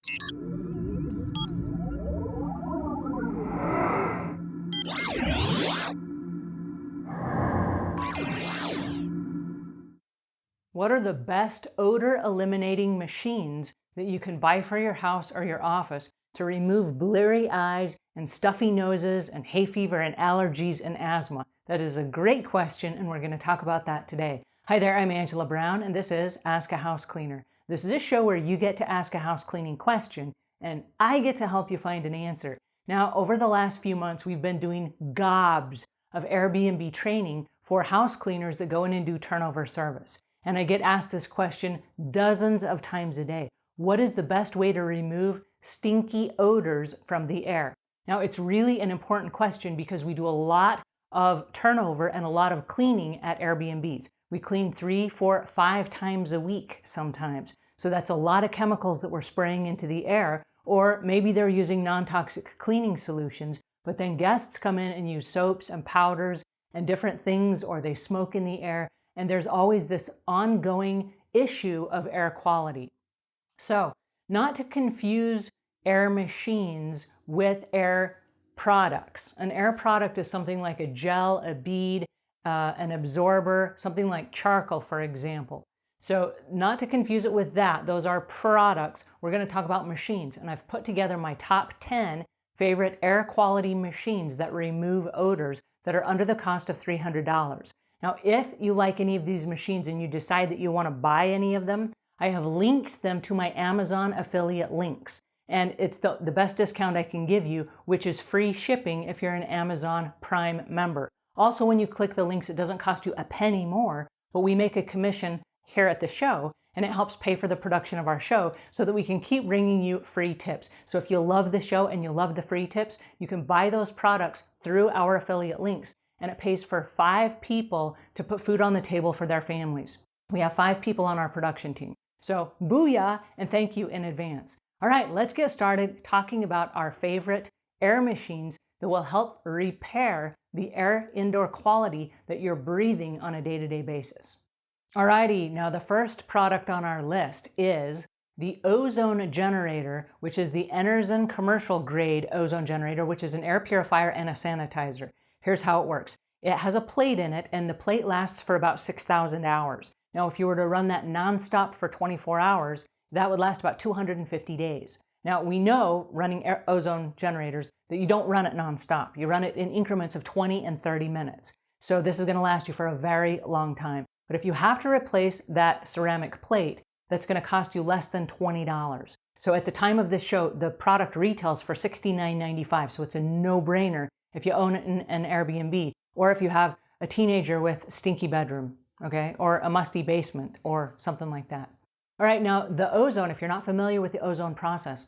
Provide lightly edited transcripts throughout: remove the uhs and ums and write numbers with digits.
What are the best odor eliminating machines that you can buy for your house or your office to remove bleary eyes and stuffy noses and hay fever and allergies and asthma? That is a great question, and we're going to talk about that today. Hi there, I'm Angela Brown, and this is Ask a House Cleaner. This is a show where you get to ask a house cleaning question, and I get to help you find an answer. Now, over the last few months, we've been doing gobs of Airbnb training for house cleaners that go in and do turnover service. And I get asked this question dozens of times a day. What is the best way to remove stinky odors from the air? Now, it's really an important question because we do a lot of turnover and a lot of cleaning at Airbnbs. We clean 3, 4, 5 times a week sometimes. So that's a lot of chemicals that we're spraying into the air, or maybe they're using non-toxic cleaning solutions, but then guests come in and use soaps and powders and different things, or they smoke in the air. And there's always this ongoing issue of air quality. So, not to confuse air machines with air products. An air product is something like a gel, a bead, an absorber, something like charcoal, for example. So, not to confuse it with that, those are products. We're going to talk about machines, and I've put together my top 10 favorite air quality machines that remove odors that are under the cost of $300. Now, if you like any of these machines and you decide that you want to buy any of them, I have linked them to my Amazon affiliate links. And it's the best discount I can give you, which is free shipping if you're an Amazon Prime member. Also, when you click the links, it doesn't cost you a penny more, but we make a commission here at the show, and it helps pay for the production of our show so that we can keep bringing you free tips. So if you love the show and you love the free tips, you can buy those products through our affiliate links. And it pays for 5 people to put food on the table for their families. We have 5 people on our production team. So booyah, and thank you in advance. All right, let's get started talking about our favorite air machines that will help repair the air indoor quality that you're breathing on a day-to-day basis. All righty, now the first product on our list is the Ozone Generator, which is the Enerzen commercial grade ozone generator, which is an air purifier and a sanitizer. Here's how it works. It has a plate in it, and the plate lasts for about 6,000 hours. Now, if you were to run that nonstop for 24 hours, that would last about 250 days. Now, we know running ozone generators that you don't run it nonstop. You run it in increments of 20 and 30 minutes. So this is going to last you for a very long time. But if you have to replace that ceramic plate, that's going to cost you less than $20. So at the time of this show, the product retails for $69.95. So it's a no-brainer if you own an Airbnb, or if you have a teenager with a stinky bedroom, okay, or a musty basement, or something like that. All right, now the ozone, if you're not familiar with the ozone process,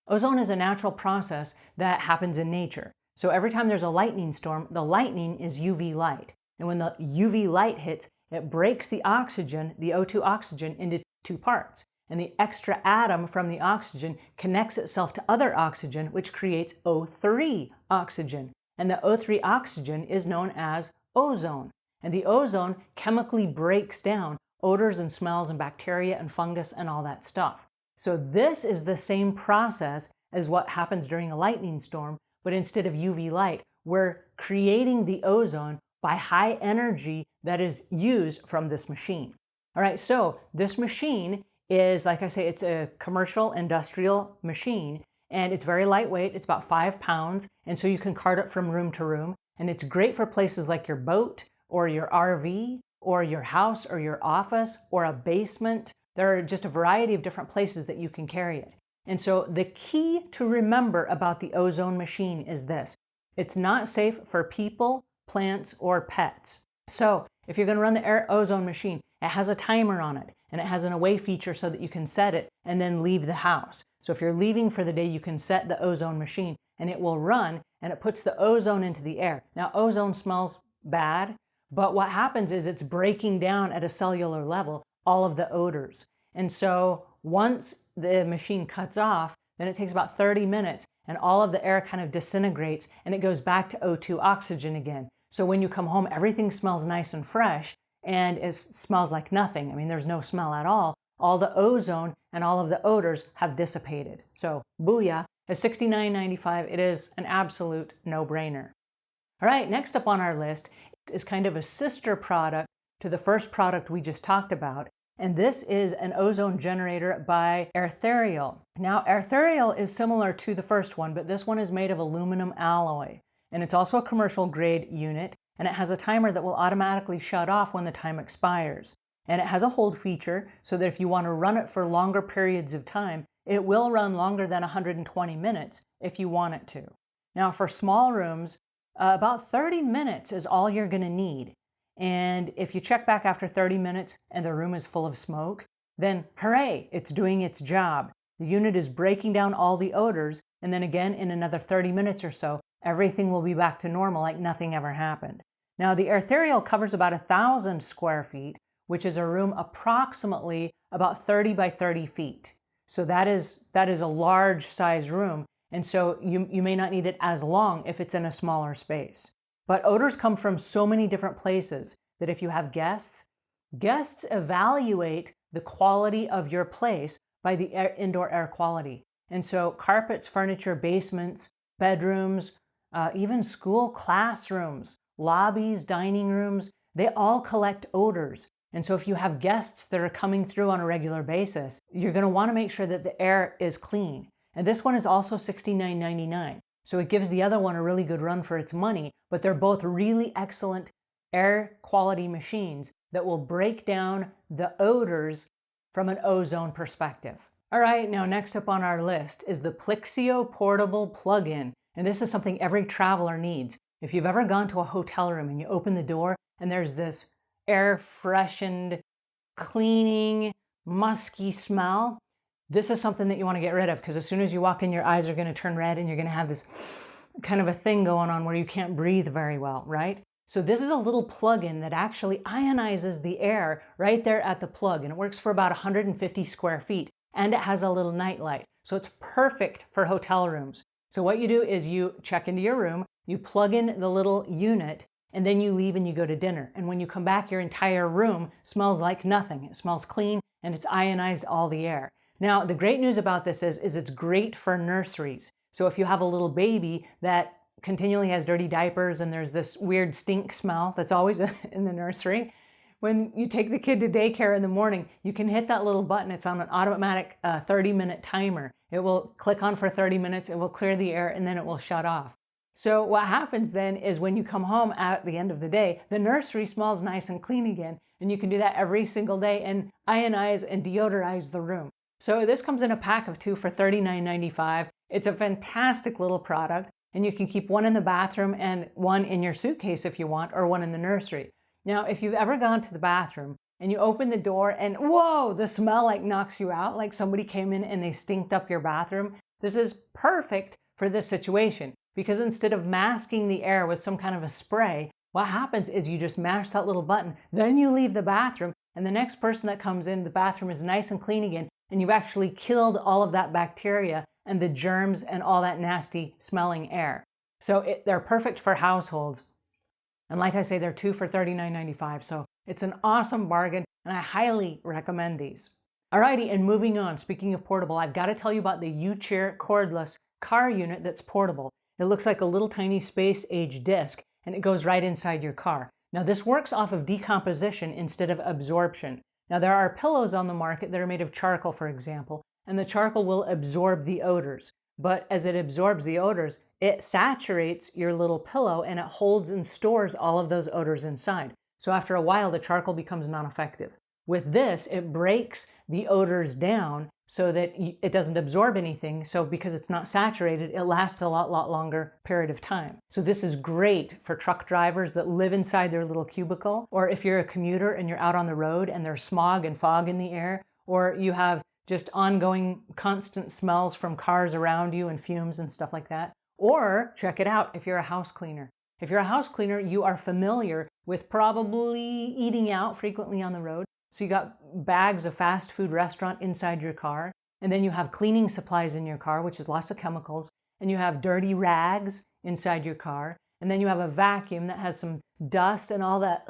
ozone is a natural process that happens in nature. So every time there's a lightning storm, the lightning is UV light. And when the UV light hits, it breaks the oxygen, the O2 oxygen, into 2 parts. And the extra atom from the oxygen connects itself to other oxygen, which creates O3 oxygen. And the O3 oxygen is known as ozone. And the ozone chemically breaks down odors and smells and bacteria and fungus and all that stuff. So this is the same process as what happens during a lightning storm, but instead of UV light, we're creating the ozone by high energy that is used from this machine. All right, so this machine is, like I say, it's a commercial industrial machine, and it's very lightweight. It's about 5 pounds, and so you can cart it from room to room. And it's great for places like your boat or your RV or your house or your office or a basement. There are just a variety of different places that you can carry it. And so the key to remember about the ozone machine is this. It's not safe for people, plants, or pets. So if you're going to run the ozone machine, it has a timer on it, and it has an away feature so that you can set it and then leave the house. So if you're leaving for the day, you can set the ozone machine, and it will run, and it puts the ozone into the air. Now, ozone smells bad, but what happens is it's breaking down at a cellular level all of the odors. And so once the machine cuts off, then it takes about 30 minutes, and all of the air kind of disintegrates, and it goes back to O2 oxygen again. So when you come home, everything smells nice and fresh, and it smells like nothing. I mean, there's no smell at all. All the ozone and all of the odors have dissipated. So booyah, at $69.95, it is an absolute no-brainer. All right, next up on our list is kind of a sister product to the first product we just talked about, and this is an ozone generator by Airthereal. Now, Airthereal is similar to the first one, but this one is made of aluminum alloy, and it's also a commercial grade unit, and it has a timer that will automatically shut off when the time expires. And it has a hold feature so that if you want to run it for longer periods of time, it will run longer than 120 minutes if you want it to. Now, for small rooms, about 30 minutes is all you're going to need. And if you check back after 30 minutes and the room is full of smoke, then hooray, it's doing its job. The unit is breaking down all the odors, and then again in another 30 minutes or so, everything will be back to normal like nothing ever happened. Now, the Airthereal covers about 1,000 square feet, which is a room approximately about 30 by 30 feet. So that is a large size room, and so you may not need it as long if it's in a smaller space. But odors come from so many different places that if you have guests evaluate the quality of your place by the indoor air quality. And so carpets, furniture, basements, bedrooms, even school classrooms, lobbies, dining rooms, they all collect odors. And so if you have guests that are coming through on a regular basis, you're going to want to make sure that the air is clean. And this one is also $69.99. So it gives the other one a really good run for its money, but they're both really excellent air quality machines that will break down the odors from an ozone perspective. All right, now next up on our list is the Plixio portable plug-in. And this is something every traveler needs. If you've ever gone to a hotel room and you open the door and there's this air freshened, cleaning, musky smell, this is something that you want to get rid of, because as soon as you walk in, your eyes are going to turn red and you're going to have this kind of a thing going on where you can't breathe very well, right? So this is a little plug-in that actually ionizes the air right there at the plug, and it works for about 150 square feet, and it has a little night light. So it's perfect for hotel rooms. So what you do is you check into your room, you plug in the little unit, and then you leave and you go to dinner. And when you come back, your entire room smells like nothing. It smells clean and it's ionized all the air. Now, the great news about this is it's great for nurseries. So if you have a little baby that continually has dirty diapers and there's this weird stink smell that's always in the nursery, when you take the kid to daycare in the morning, you can hit that little button. It's on an automatic 30-minute timer. It will click on for 30 minutes, it will clear the air, and then it will shut off. So what happens then is when you come home at the end of the day, the nursery smells nice and clean again, and you can do that every single day and ionize and deodorize the room. So this comes in a pack of 2 for $39.95. It's a fantastic little product, and you can keep one in the bathroom and one in your suitcase if you want, or one in the nursery. Now, if you've ever gone to the bathroom and you open the door and whoa, the smell like knocks you out, like somebody came in and they stinked up your bathroom, this is perfect for this situation, because instead of masking the air with some kind of a spray, what happens is you just mash that little button, then you leave the bathroom, and the next person that comes in, the bathroom is nice and clean again, and you've actually killed all of that bacteria and the germs and all that nasty smelling air. So they're perfect for households. And like I say, they're 2 for $39.95. So it's an awesome bargain, and I highly recommend these. Alrighty, and moving on, speaking of portable, I've got to tell you about the UCheer cordless car unit that's portable. It looks like a little tiny space-age disc, and it goes right inside your car. Now this works off of decomposition instead of absorption. Now there are pillows on the market that are made of charcoal, for example, and the charcoal will absorb the odors. But as it absorbs the odors, it saturates your little pillow and it holds and stores all of those odors inside. So after a while, the charcoal becomes non-effective. With this, it breaks the odors down so that it doesn't absorb anything. So because it's not saturated, it lasts a lot longer period of time. So this is great for truck drivers that live inside their little cubicle, or if you're a commuter and you're out on the road and there's smog and fog in the air, or you have just ongoing constant smells from cars around you and fumes and stuff like that. Or check it out if you're a house cleaner. If you're a house cleaner, you are familiar with probably eating out frequently on the road. So you got bags of fast food restaurant inside your car, and then you have cleaning supplies in your car, which is lots of chemicals, and you have dirty rags inside your car, and then you have a vacuum that has some dust and all that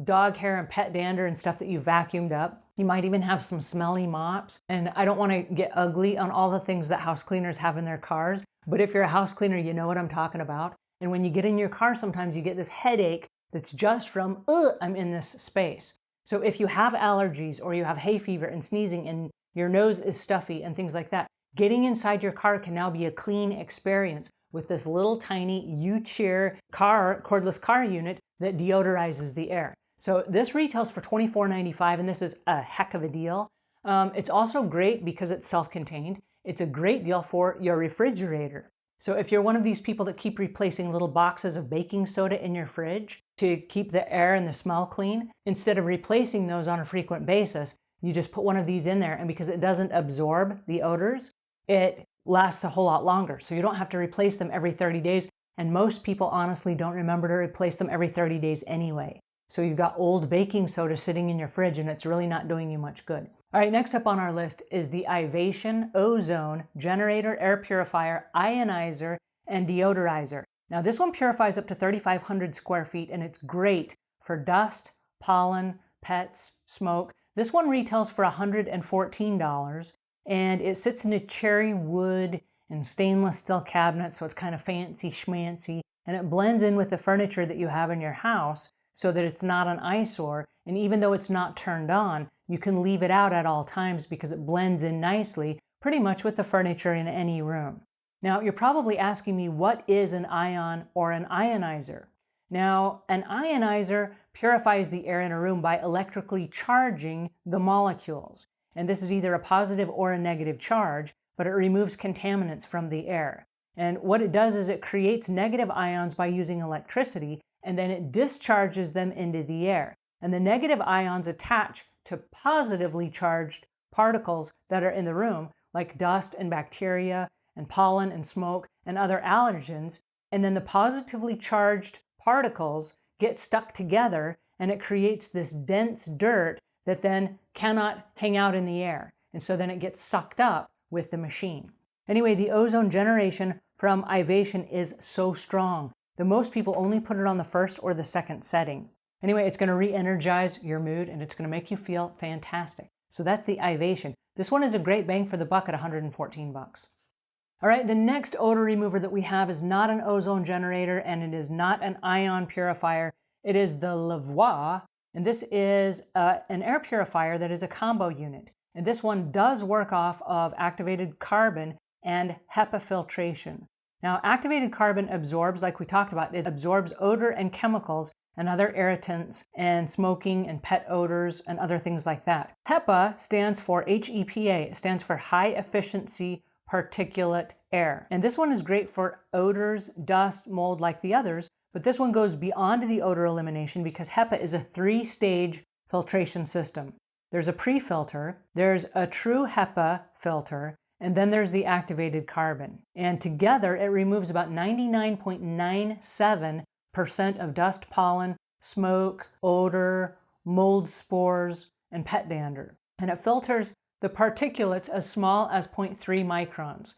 dog hair and pet dander and stuff that you vacuumed up. You might even have some smelly mops. And I don't want to get ugly on all the things that house cleaners have in their cars, but if you're a house cleaner, you know what I'm talking about. And when you get in your car, sometimes you get this headache that's just from, I'm in this space. So if you have allergies or you have hay fever and sneezing and your nose is stuffy and things like that, getting inside your car can now be a clean experience with this little tiny UCheer cordless car unit that deodorizes the air. So this retails for $24.95, and this is a heck of a deal. It's also great because it's self-contained. It's a great deal for your refrigerator. So if you're one of these people that keep replacing little boxes of baking soda in your fridge to keep the air and the smell clean, instead of replacing those on a frequent basis, you just put one of these in there, and because it doesn't absorb the odors, it lasts a whole lot longer. So you don't have to replace them every 30 days, and most people honestly don't remember to replace them every 30 days anyway. So you've got old baking soda sitting in your fridge and it's really not doing you much good. All right, next up on our list is the Ivation Ozone Generator Air Purifier, Ionizer, and Deodorizer. Now this one purifies up to 3,500 square feet and it's great for dust, pollen, pets, smoke. This one retails for $114 and it sits in a cherry wood and stainless steel cabinet, so it's kind of fancy schmancy, and it blends in with the furniture that you have in your house so that it's not an eyesore. And even though it's not turned on, you can leave it out at all times because it blends in nicely pretty much with the furniture in any room. Now, you're probably asking me, what is an ion or an ionizer? Now, an ionizer purifies the air in a room by electrically charging the molecules. And this is either a positive or a negative charge, but it removes contaminants from the air. And what it does is it creates negative ions by using electricity, and then it discharges them into the air. And the negative ions attach to positively charged particles that are in the room, like dust and bacteria and pollen and smoke and other allergens. And then the positively charged particles get stuck together and it creates this dense dirt that then cannot hang out in the air. And so then it gets sucked up with the machine. Anyway, the ozone generation from Ivation is so strong that most people only put it on the first or the second setting. Anyway, it's going to re-energize your mood and it's going to make you feel fantastic. So that's the Ivation. This one is a great bang for the buck at 114 bucks. All right, the next odor remover that we have is not an ozone generator and it is not an ion purifier. It is the Lavois, and this is an air purifier that is a combo unit. And this one does work off of activated carbon and HEPA filtration. Now, activated carbon absorbs, like we talked about, it absorbs odor and chemicals and other irritants and smoking and pet odors and other things like that. HEPA stands for HEPA. It stands for high efficiency particulate air. And this one is great for odors, dust, mold like the others, but this one goes beyond the odor elimination because HEPA is a 3-stage filtration system. There's a pre-filter, there's a true HEPA filter, and then there's the activated carbon. And together it removes about 99.97% of dust, pollen, smoke, odor, mold spores, and pet dander. And it filters the particulates as small as 0.3 microns.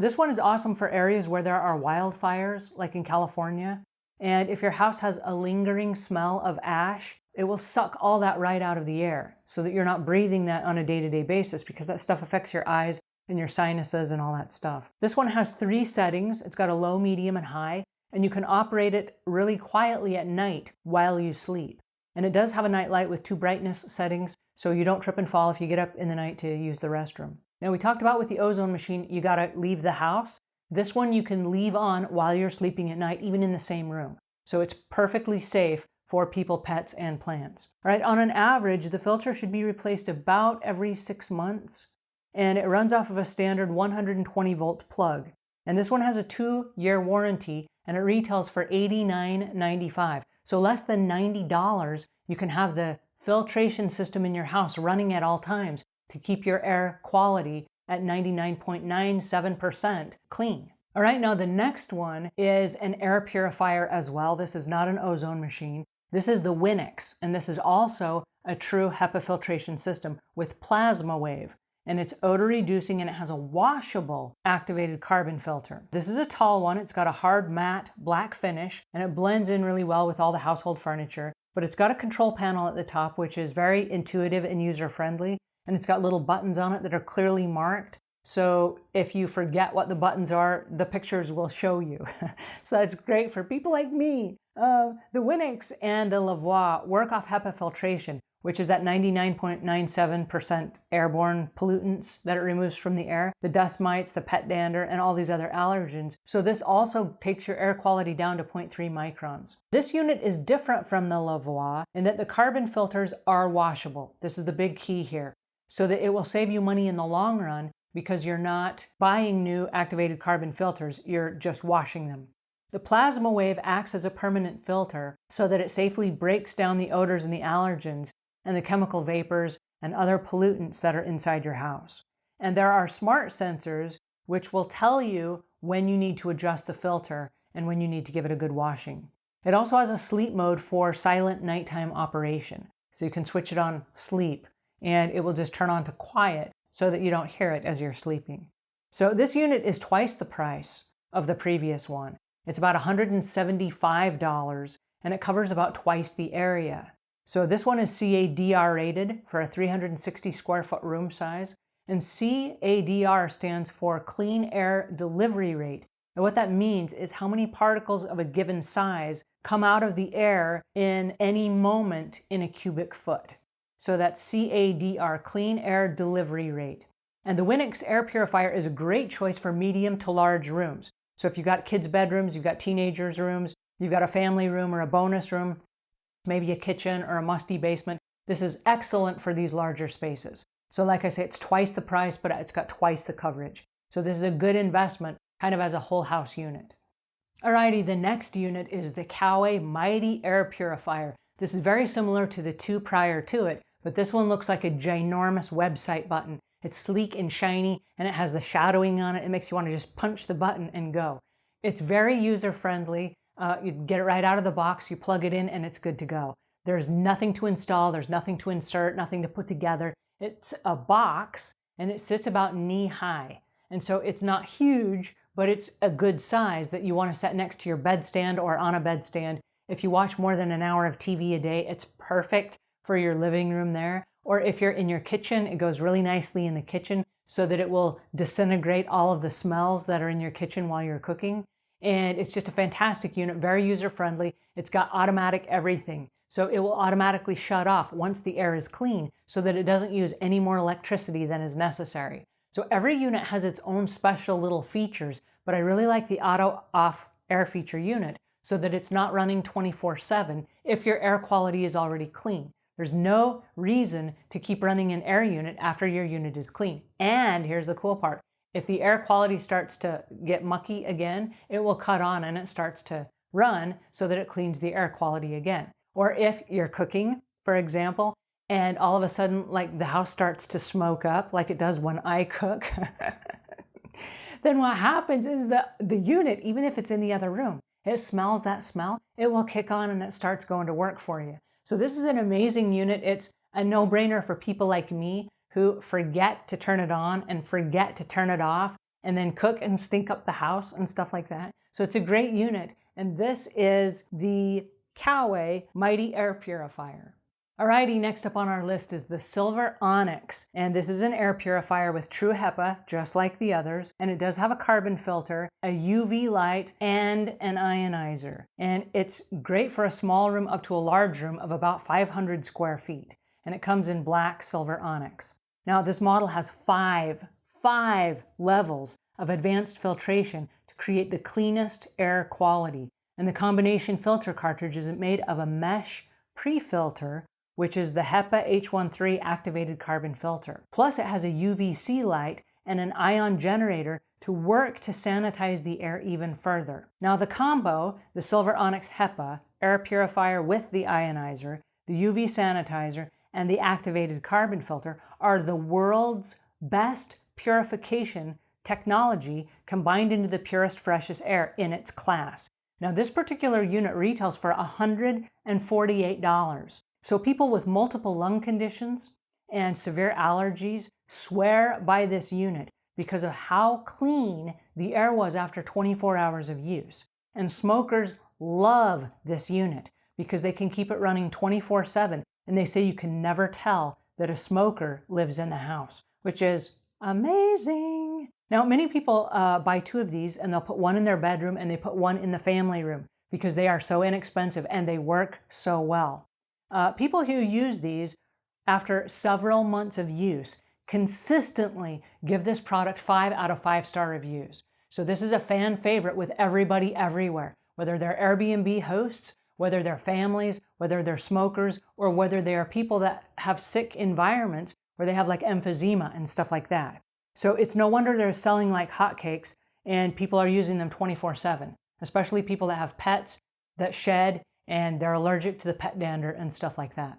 This one is awesome for areas where there are wildfires, like in California. And if your house has a lingering smell of ash, it will suck all that right out of the air so that you're not breathing that on a day-to-day basis because that stuff affects your eyes and your sinuses and all that stuff. This one has 3 settings. It's got a low, medium, and high, and you can operate it really quietly at night while you sleep. And it does have a night light with 2 brightness settings, so you don't trip and fall if you get up in the night to use the restroom. Now, we talked about with the Ozone Machine, you gotta leave the house. This one you can leave on while you're sleeping at night, even in the same room. So it's perfectly safe for people, pets, and plants. All right, on an average, the filter should be replaced about every 6 months, and it runs off of a standard 120 volt plug. And this one has a 2-year warranty, and it retails for $89.95. So less than $90, you can have the filtration system in your house running at all times to keep your air quality at 99.97% clean. All right, now the next one is an air purifier as well. This is not an ozone machine. This is the Winix, and this is also a true HEPA filtration system with plasma wave. And it's odor reducing and it has a washable activated carbon filter. This is a tall one. It's got a hard matte black finish and it blends in really well with all the household furniture. but it's got a control panel at the top, which is very intuitive and user-friendly, and it's got little buttons on it that are clearly marked. So if you forget what the buttons are, the pictures will show you. So that's great for people like me. The Winix and the Lavois work off HEPA filtration, which is that 99.97% airborne pollutants that it removes from the air, the dust mites, the pet dander, and all these other allergens. So this also takes your air quality down to 0.3 microns. This unit is different from the Lavois in that the carbon filters are washable. This is the big key here, so that it will save you money in the long run because you're not buying new activated carbon filters, you're just washing them. The plasma wave acts as a permanent filter so that it safely breaks down the odors and the allergens and the chemical vapors and other pollutants that are inside your house. And there are smart sensors which will tell you when you need to adjust the filter and when you need to give it a good washing. It also has a sleep mode for silent nighttime operation. So you can switch it on sleep and it will just turn on to quiet so that you don't hear it as you're sleeping. So this unit is twice the price of the previous one. It's about $175 and it covers about twice the area. So this one is CADR rated for a 360 square foot room size, and CADR stands for Clean Air Delivery Rate. And what that means is how many particles of a given size come out of the air in any moment in a cubic foot. So that's CADR, Clean Air Delivery Rate. And the Winix air purifier is a great choice for medium to large rooms. So if you've got kids' bedrooms, you've got teenagers' rooms, you've got a family room or a bonus room, maybe a kitchen or a musty basement, this is excellent for these larger spaces. So like I say, it's twice the price, but it's got twice the coverage. So this is a good investment, kind of as a whole house unit. Alrighty, the next unit is the Coway Mighty Air Purifier. This is very similar to the two prior to it, but this one looks like a ginormous website button. It's sleek and shiny, and it has the shadowing on it. It makes you want to just punch the button and go. It's very user-friendly. You get it right out of the box, you plug it in, and it's good to go. There's nothing to install, there's nothing to insert, nothing to put together. It's a box, and it sits about knee-high. And so it's not huge, but it's a good size that you want to set next to your bedstand or on a bedstand. If you watch more than an hour of TV a day, it's perfect for your living room there. Or if you're in your kitchen, it goes really nicely in the kitchen so that it will disintegrate all of the smells that are in your kitchen while you're cooking. And it's just a fantastic unit, very user-friendly. It's got automatic everything. So it will automatically shut off once the air is clean so that it doesn't use any more electricity than is necessary. So every unit has its own special little features, but I really like the auto off air feature unit so that it's not running 24/7 if your air quality is already clean. There's no reason to keep running an air unit after your unit is clean. And here's the cool part. If the air quality starts to get mucky again, it will cut on and it starts to run so that it cleans the air quality again. Or if you're cooking, for example, and all of a sudden like the house starts to smoke up like it does when I cook, then what happens is that the unit, even if it's in the other room, it smells that smell, it will kick on and it starts going to work for you. So this is an amazing unit. It's a no-brainer for people like me who forget to turn it on and forget to turn it off and then cook and stink up the house and stuff like that. So it's a great unit. And this is the Coway Mighty Air Purifier. Alrighty, next up on our list is the SilverOnyx. And this is an air purifier with true HEPA, just like the others. And it does have a carbon filter, a UV light, and an ionizer. And it's great for a small room up to a large room of about 500 square feet. And it comes in black SilverOnyx. Now this model has five levels of advanced filtration to create the cleanest air quality. And the combination filter cartridge is made of a mesh pre-filter, which is the HEPA H13 activated carbon filter. Plus it has a UVC light and an ion generator to work to sanitize the air even further. Now the combo, the SilverOnyx HEPA air purifier with the ionizer, the UV sanitizer, and the activated carbon filter are the world's best purification technology combined into the purest, freshest air in its class. Now this particular unit retails for $148. So people with multiple lung conditions and severe allergies swear by this unit because of how clean the air was after 24 hours of use. And smokers love this unit because they can keep it running 24/7, and they say you can never tell that a smoker lives in the house, which is amazing. Now, many people buy 2 of these, and they'll put one in their bedroom and they put one in the family room because they are so inexpensive and they work so well. People who use these after several months of use consistently give this product 5 out of 5-star reviews. So this is a fan favorite with everybody everywhere, whether they're Airbnb hosts, whether they're families, whether they're smokers, or whether they are people that have sick environments where they have like emphysema and stuff like that. So it's no wonder they're selling like hotcakes and people are using them 24/7, especially people that have pets that shed and they're allergic to the pet dander and stuff like that.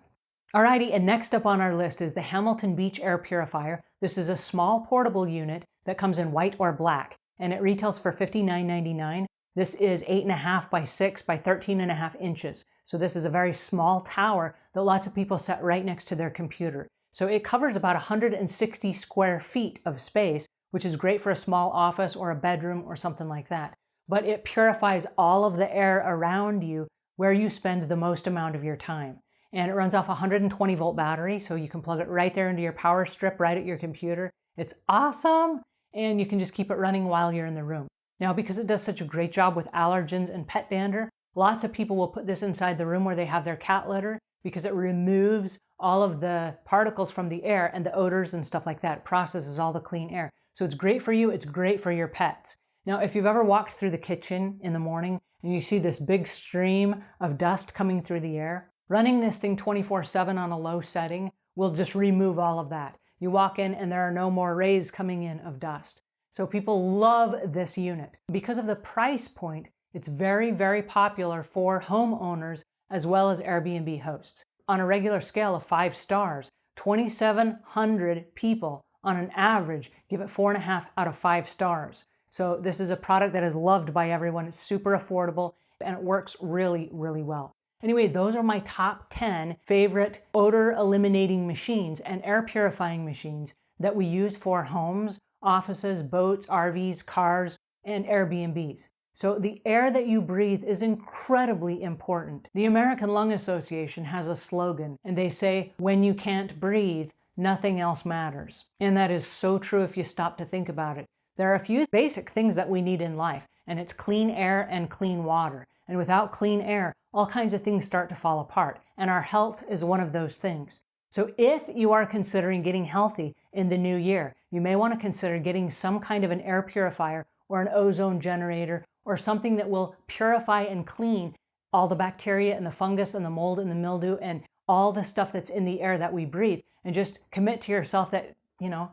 Alrighty, and next up on our list is the Hamilton Beach Air Purifier. This is a small portable unit that comes in white or black, and it retails for $59.99. This is 8.5 by 6 by 13.5 inches. So this is a very small tower that lots of people set right next to their computer. So it covers about 160 square feet of space, which is great for a small office or a bedroom or something like that. But it purifies all of the air around you where you spend the most amount of your time. And it runs off a 120 volt battery, so you can plug it right there into your power strip right at your computer. It's awesome, and you can just keep it running while you're in the room. Now, because it does such a great job with allergens and pet dander, lots of people will put this inside the room where they have their cat litter because it removes all of the particles from the air and the odors and stuff like that. It processes all the clean air. So it's great for you, it's great for your pets. Now, if you've ever walked through the kitchen in the morning and you see this big stream of dust coming through the air, running this thing 24/7 on a low setting will just remove all of that. You walk in and there are no more rays coming in of dust. So people love this unit. Because of the price point, it's very, very popular for homeowners as well as Airbnb hosts. On a regular scale of 5 stars, 2,700 people on an average give it 4.5 out of 5 stars. So this is a product that is loved by everyone. It's super affordable and it works really, really well. Anyway, those are my top 10 favorite odor eliminating machines and air purifying machines that we use for homes, offices, boats, RVs, cars, and Airbnbs. So the air that you breathe is incredibly important. The American Lung Association has a slogan, and they say, when you can't breathe, nothing else matters. And that is so true if you stop to think about it. There are a few basic things that we need in life, and it's clean air and clean water. And without clean air, all kinds of things start to fall apart, and our health is one of those things. So if you are considering getting healthy in the new year, you may want to consider getting some kind of an air purifier or an ozone generator or something that will purify and clean all the bacteria and the fungus and the mold and the mildew and all the stuff that's in the air that we breathe, and just commit to yourself that,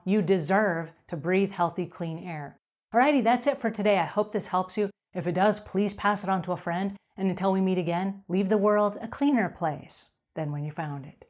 you deserve to breathe healthy, clean air. Alrighty, that's it for today. I hope this helps you. If it does, please pass it on to a friend. And until we meet again, leave the world a cleaner place than when you found it.